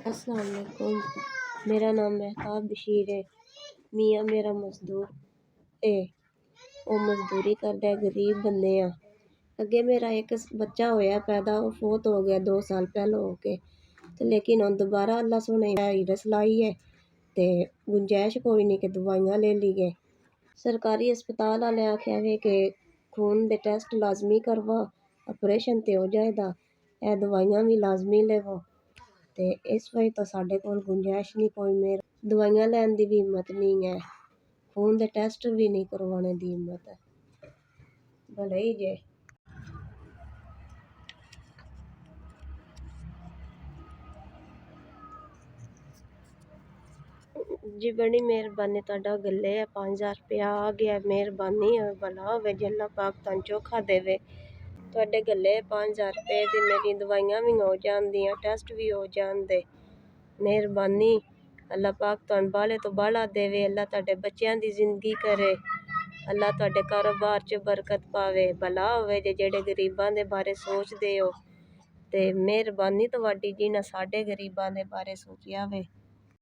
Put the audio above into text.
अस्सलाम वालेकुम। मेरा नाम महताब बशीर है। मियाँ मेरा मजदूर है, ਉਹ ਮਜ਼ਦੂਰੀ ਕਰਦਾ, ਗਰੀਬ ਬੰਦੇ ਆ। ਅੱਗੇ ਮੇਰਾ ਇੱਕ ਬੱਚਾ ਹੋਇਆ ਪੈਦਾ, ਉਹ ਫੌਤ ਹੋ ਗਿਆ 2 ਸਾਲ ਪਹਿਲਾਂ ਹੋ ਕੇ। ਤੇ ਲੇਕਿਨ ਹੁਣ ਦੁਬਾਰਾ ਅੱਲਾ ਸੋਹਣੇ ਹੀਰਸ ਲਾਈ ਹੈ ਤੇ ਗੁੰਜਾਇਸ਼ ਕੋਈ ਨਹੀਂ ਕਿ ਦਵਾਈਆਂ ਲੈ ਲਈਏ। ਸਰਕਾਰੀ ਹਸਪਤਾਲ ਵਾਲੇ ਆਖਿਆ ਵੇ ਕਿ खून ਦੇ ਟੈਸਟ ਲਾਜ਼ਮੀ ਕਰਵਾ, ਆਪਰੇਸ਼ਨ ਤੇ ਹੋ ਜਾਏਗਾ, ਇਹ ਦਵਾਈਆਂ ਵੀ ਲਾਜ਼ਮੀ ਲਵੋ। ਤੇ ਇਸ ਵਜ੍ਹਾ ਤੋਂ ਸਾਡੇ ਕੋਲ ਗੁੰਜਾਇਸ਼ ਨਹੀਂ ਕੋਈ, ਮੇਰ ਦਵਾਈਆਂ ਲੈਣ ਦੀ ਵੀ ਹਿੰਮਤ ਨਹੀਂ ਹੈ, खून ਦੇ ਟੈਸਟ ਵੀ ਨਹੀਂ ਕਰਵਾਉਣੇ ਦੀ ਹਿੰਮਤ ਹੈ। ਭਲੇ ਹੀ ਜੇ जी बड़ी मेहरबानी, ਤੁਹਾਡਾ ਗੱਲੇ है 5000 रुपया आ गया, मेहरबानी है, भला होवे जे अल्लाह पाक तुहानू चोखा देवे। ਤੁਹਾਡੇ ਗੱਲੇ 5000 रुपये दी मेरी दवाइयां भी हो जांदियां, टेस्ट भी हो जांदे। मेहरबानी, अल्लाह पाक तुहानू बाले तो बाला देवे, अल्लाह तुहाडे बच्चियां दी जिंदगी करे, अल्लाह तुहाडे कारोबार च बरकत पावे। भला होवे जे जेड़े गरीबां दे बारे सोचदे हो, ते मेहरबानी तुहाडी जिन्हां साडे गरीबां दे बारे सोचिया वे।